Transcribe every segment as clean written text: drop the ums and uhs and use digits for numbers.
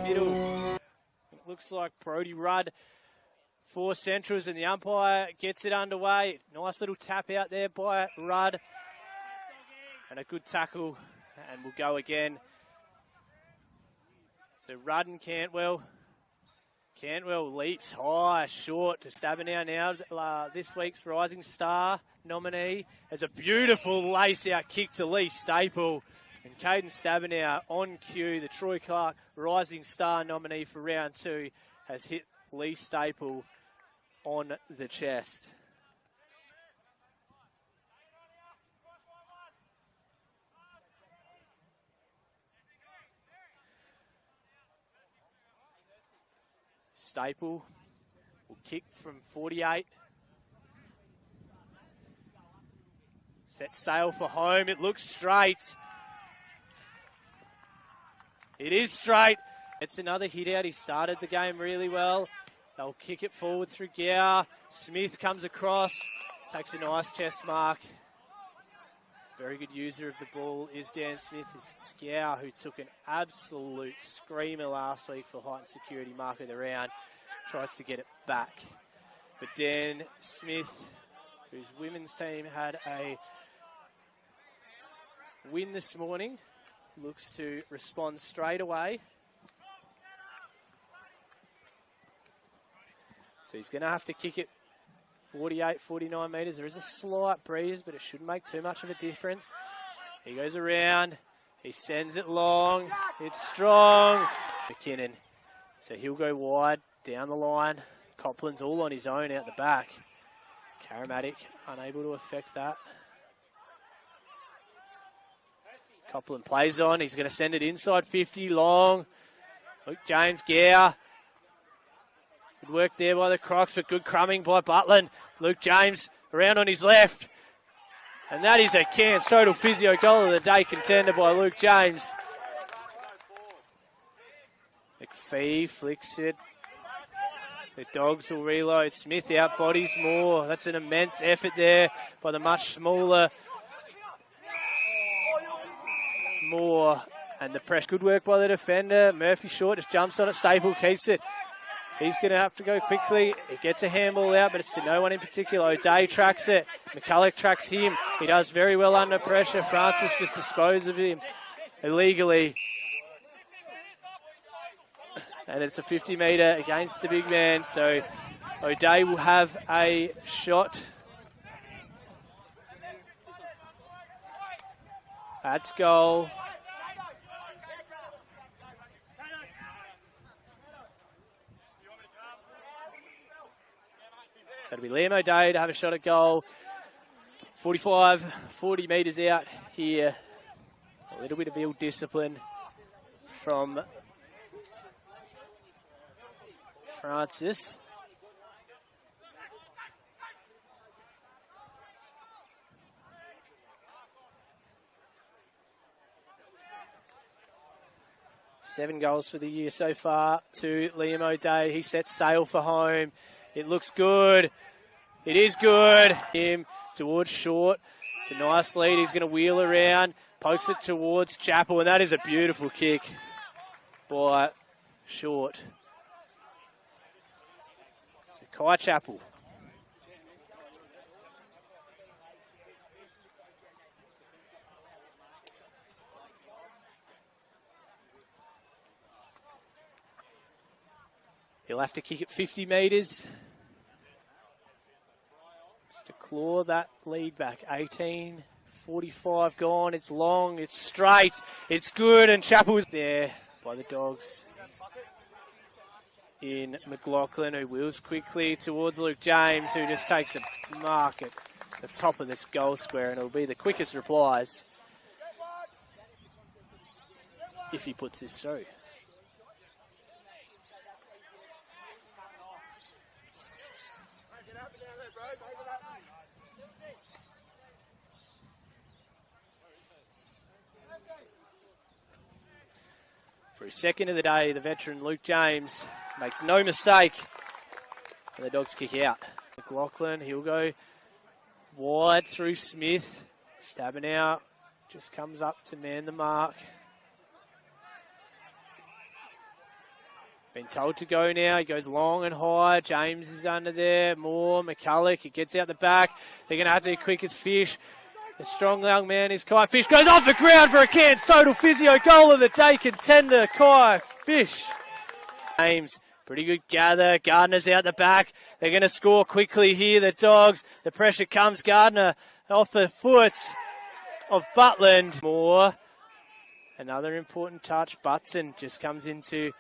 middle. It looks like Brodie Rudd for Centrals, and the umpire gets it underway. Nice little tap out there by Rudd. And a good tackle, and we'll go again. So Rudd and Cantwell. Cantwell leaps high, short to Stabenow now. This week's Rising Star nominee has a beautiful lace-out kick to Lee Staple. And Caden Stabenow on cue, the Troy Clark Rising Star nominee for round 2, has hit Lee Staple on the chest. Staple will kick from 48. Set sail for home. It looks straight. It is straight. It's another hit out. He started the game really well. They'll kick it forward through Gower. Smith comes across. Takes a nice chest mark. Very good user of the ball is Dan Smith. Is Gower, who took an absolute screamer last week for height and security mark of the round. Tries to get it back. But Dan Smith, whose women's team had a win this morning, looks to respond straight away. So he's going to have to kick it 48, 49 metres. There is a slight breeze, but it shouldn't make too much of a difference. He goes around. He sends it long. It's strong. McKinnon. So he'll go wide, down the line. Copland's all on his own out the back. Karamatic unable to affect that. Copland plays on. He's going to send it inside 50, long. Luke James, Gower. Good work there by the Crocs, but good crumbing by Butland. Luke James around on his left. And that is a Cairns Total Physio Goal of the day contender by Luke James. McPhee flicks it. The Dogs will reload. Smith out bodies more. That's an immense effort there by the much smaller Moore. And the press. Good work by the defender. Murphy short, just jumps on it. Staple keeps it. He's going to have to go quickly. He gets a handball out, but it's to no one in particular. O'Day tracks it. McCulloch tracks him. He does very well under pressure. Francis just disposed of him illegally. And it's a 50-metre against the big man. So O'Day will have a shot. That's goal. So it'll be Liam O'Day to have a shot at goal. 40 metres out here. A little bit of ill discipline from Francis. Seven goals for the year so far to Liam O'Day. He sets sail for home. It looks good. It is good. Him towards short. It's a nice lead. He's going to wheel around. Pokes it towards Chappell. And that is a beautiful kick by Short. So Kye Chappell. He'll have to kick it 50 metres. Just to claw that lead back. 18:45 gone. It's long. It's straight. It's good. And Chappell's there by the Dogs. In McLaughlin, who wheels quickly towards Luke James, who just takes a mark at the top of this goal square. And it'll be the quickest replies if he puts this through. For his second of the day, the veteran Luke James makes no mistake. And the Dogs kick out. McLaughlin, he'll go wide through Smith. Stabbing out. Just comes up to man the mark. Been told to go now. He goes long and high. James is under there. More. McCulloch. He gets out the back. They're going to have to be quick as Fish. The strong young man is Kye Fish. Goes off the ground for a Cairns Total Physio Goal of the day. Contender, Kye Fish. James. Pretty good gather. Gardner's out the back. They're going to score quickly here. The Dogs. The pressure comes. Gardner off the foot of Butland. More. Another important touch. Butson just comes into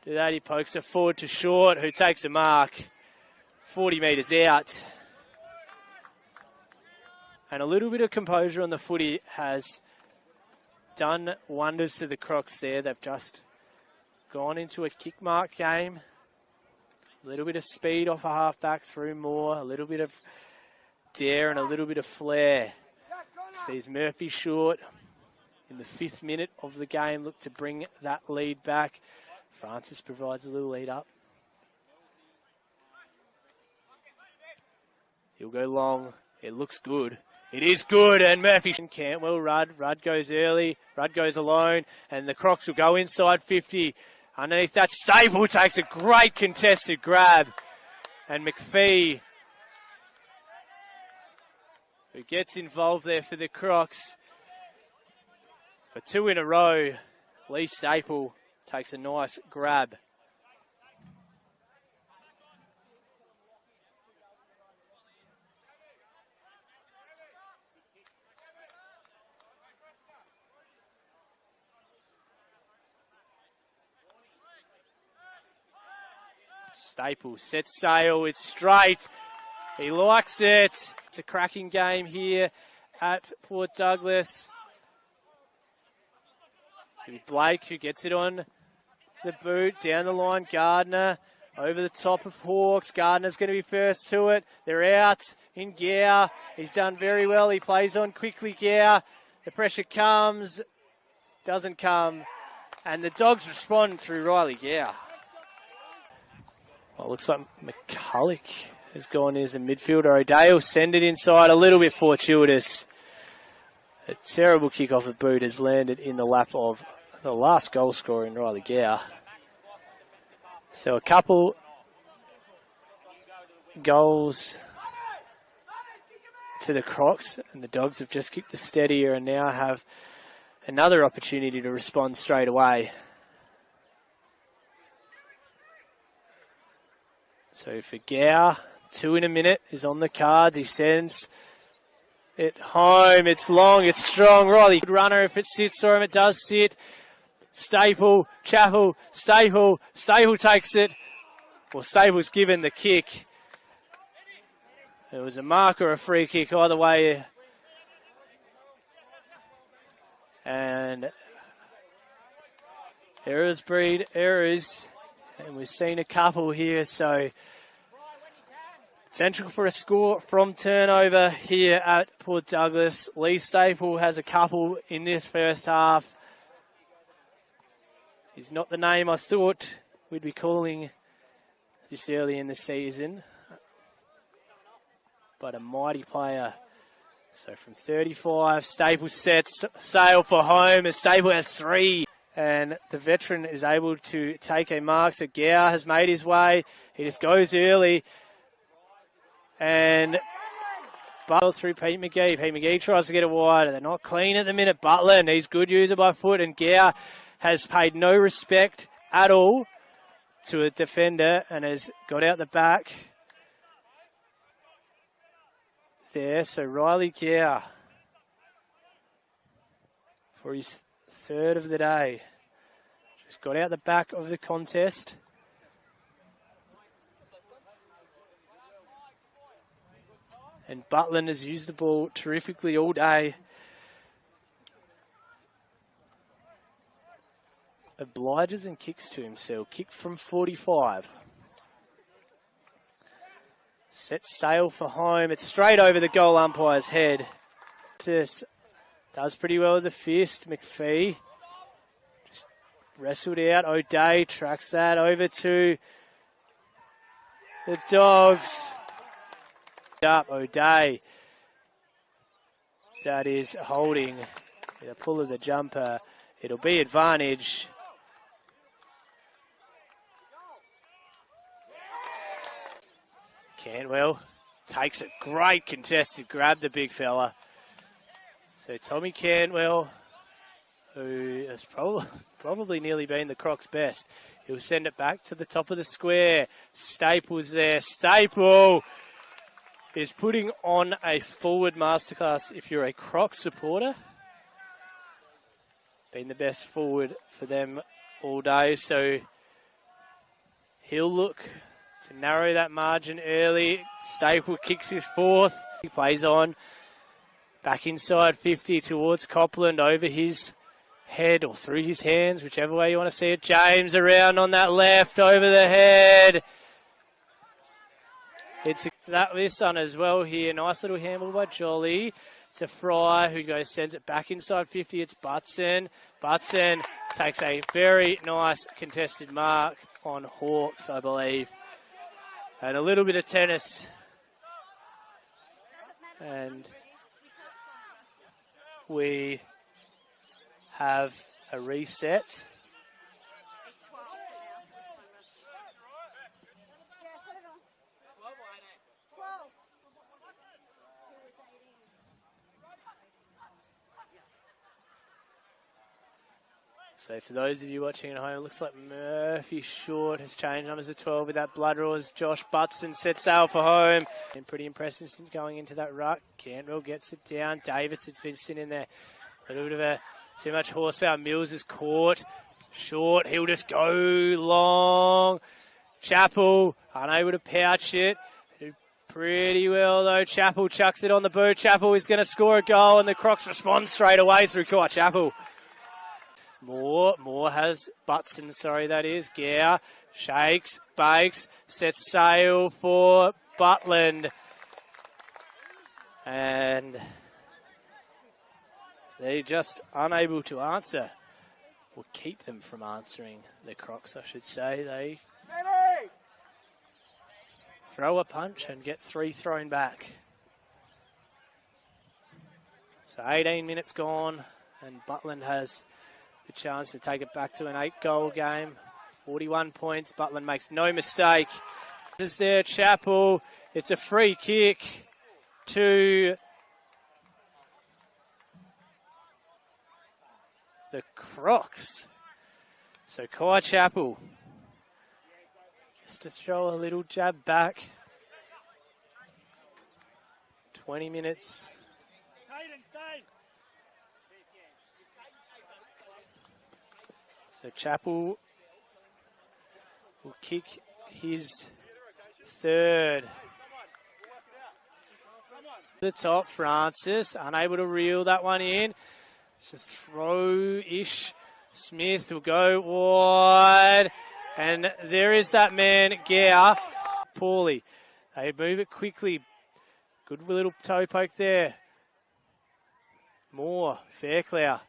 that. He pokes it forward to Short, who takes a mark 40 metres out. And a little bit of composure on the footy has done wonders to the Crocs there. They've just gone into a kick mark game. A little bit of speed off a halfback through Moore. A little bit of dare and a little bit of flair. Sees Murphy Short in the 5th minute of the game look to bring that lead back. Francis provides a little lead up. He'll go long. It looks good. It is good, and Murphy and Cantwell, Rudd goes early, Rudd goes alone, and the Crocs will go inside 50. Underneath that, Staple takes a great contested grab, and McPhee, who gets involved there for the Crocs for 2 in a row. Lee Staple takes a nice grab. Staple sets sail, it's straight. He likes it. It's a cracking game here at Port Douglas. Blake who gets it on the boot, down the line, Gardner, over the top of Hawks. Gardner's going to be first to it. They're out in Gower. He's done very well. He plays on quickly, Gower. The pressure comes, doesn't come, and the Dogs respond through Riley Gower. Well, it looks like McCulloch has gone in as a midfielder. O'Day will send it inside, a little bit fortuitous. A terrible kick off the boot has landed in the lap of the last goal scorer in Riley Gower. So a couple goals to the Crocs, and the Dogs have just kicked the steadier and now have another opportunity to respond straight away. So for Gower, 2 in a minute is on the cards. He sends it home. It's long, it's strong. Riley, good runner if it sits or if it does sit. Staple, Chappell, Staple takes it. Well, Staple's given the kick. It was a mark or a free kick either way. And errors breed errors. And we've seen a couple here, so central for a score from turnover here at Port Douglas. Lee Staple has a couple in this first half. He's not the name I thought we'd be calling this early in the season, but a mighty player. So from 35, Staple sets sail for home as Staple has 3. And the veteran is able to take a mark. So Gower has made his way. He just goes early. And Butland through Pete McGee. Pete McGee tries to get it wider. They're not clean at the minute. Butland, he's good user by foot. And Gower has paid no respect at all to a defender and has got out the back there. So Riley Gower for his 3rd of the day. Just got out the back of the contest. And Butland has used the ball terrifically all day. Obliges and kicks to himself. Kick from 45. Sets sail for home. It's straight over the goal umpire's head. Does pretty well with the fist. McPhee just wrestled out. O'Day tracks that over to the Dogs. Up O'Day. That is holding. The pull of the jumper. It'll be advantage. Cantwell takes a great contested grab, the big fella. So Tommy Cantwell, who has probably nearly been the Crocs' best, he'll send it back to the top of the square. Staple's there. Staple is putting on a forward masterclass if you're a Crocs supporter. Been the best forward for them all day, so he'll look to narrow that margin early. Staple kicks his fourth. He plays on. Back inside 50 towards Copland, over his head or through his hands, whichever way you want to see it. James around on that left, over the head. It's this one as well here. Nice little handle by Jolly. It's a Fry who sends it back inside 50. It's Butson. Butson takes a very nice contested mark on Hawks, I believe. And a little bit of tennis. And we have a reset. So for those of you watching at home, it looks like Murphy Short has changed numbers to 12 with that blood raw as Josh Butson sets sail for home. And pretty impressive since going into that ruck. Cantwell gets it down. Davis has been sitting there. A little bit of too much horsepower. Mills is caught. Short, he'll just go long. Chappell, unable to pouch it. Pretty well though. Chappell chucks it on the boot. Chappell is going to score a goal and the Crocs respond straight away through Kye Chappell. Moore has Butson, that is. Gow shakes, bakes, sets sail for Butland. And they're just unable to answer, or keep them from answering, the Crocs, I should say. They throw a punch and get 3 thrown back. So 18 minutes gone, and Butland has the chance to take it back to an 8-goal game. 41 points. Butland makes no mistake. Is there Chappell? It's a free kick to the Crocs. So Kye Chappell just to throw a little jab back. 20 minutes. So Chappell will kick his third. The top, Francis, unable to reel that one in. It's just throw-ish. Smith will go wide. And there is that man, Gow. Poorly. They move it quickly. Good little toe poke there. Moore, Fairclough.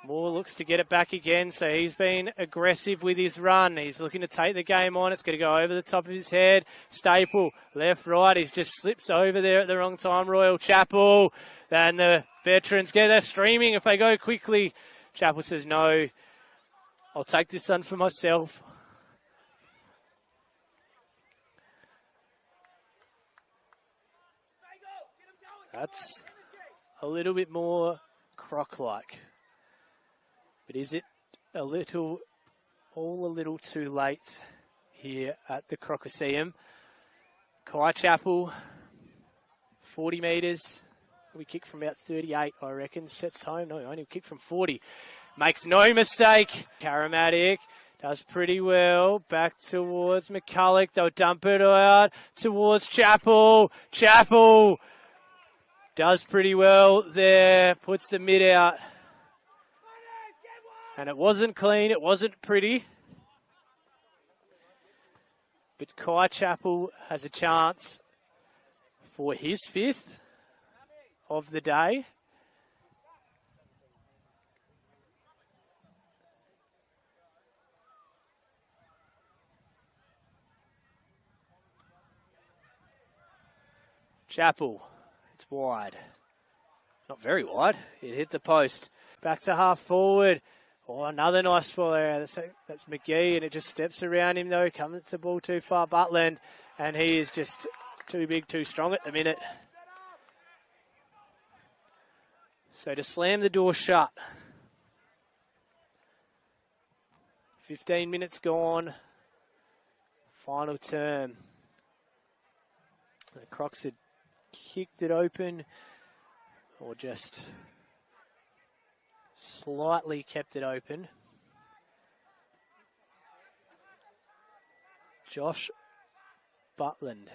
Moore looks to get it back again, so he's been aggressive with his run. He's looking to take the game on. It's going to go over the top of his head. Staple, left, right. He just slips over there at the wrong time. Royal Chappell. And the veterans get there streaming if they go quickly. Chappell says, no, I'll take this one for myself. That's a little bit more Croc-like. But is it all a little too late here at the Crocaseum? Kye Chappell, 40 metres. We kick from about 38, I reckon. Sets home. No, only kick from 40. Makes no mistake. Karamatic does pretty well. Back towards McCulloch. They'll dump it out towards Chappell. Chappell does pretty well there. Puts the mid out. And it wasn't clean, it wasn't pretty. But Kye Chappell has a chance for his 5th of the day. Chappell, it's wide. Not very wide, it hit the post. Back to half forward. Oh, another nice ball there. That's McGee, and it just steps around him, though. Comes to the ball too far. Butland, and he is just too big, too strong at the minute. So to slam the door shut. 15 minutes gone. Final term. The Crocs had kicked it open, or just slightly kept it open. Josh Butland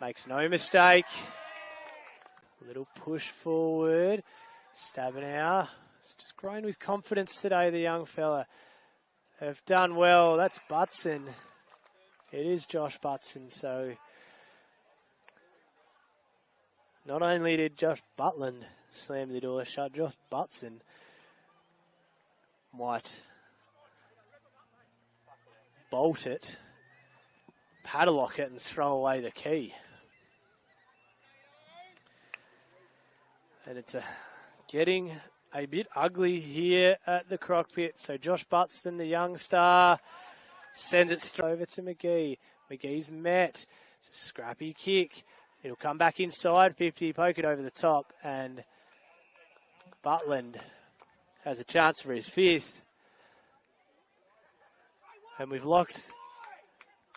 makes no mistake. Little push forward. Stabenow. It's just growing with confidence today, the young fella. Have done well. That's Butson. It is Josh Butson. So not only did Josh Butland slam the door shut, Josh Butson might bolt it, padlock it, and throw away the key. And it's getting a bit ugly here at the Croc pit. So Josh Butson, the young star, sends it straight over to McGee. McGee's met. It's a scrappy kick. It'll come back inside 50, poke it over the top, and Butland has a chance for his fifth. And we've locked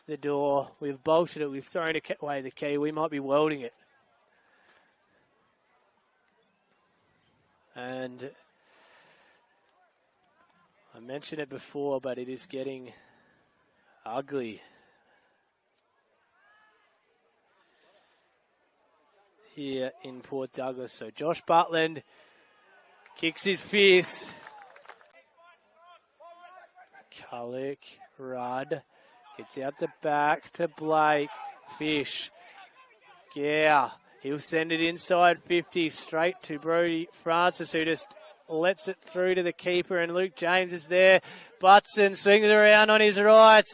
the door. We've bolted it. We've thrown away the key. We might be welding it. And I mentioned it before, but it is getting ugly here in Port Douglas. So Josh Butland kicks his fifth. Cullick, Rudd, gets out the back to Blake. Fish, yeah, he'll send it inside 50, straight to Brodie Francis, who just lets it through to the keeper, and Luke James is there. Butson swings it around on his right.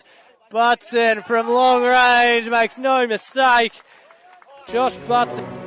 Butson from long range makes no mistake. Josh Butson.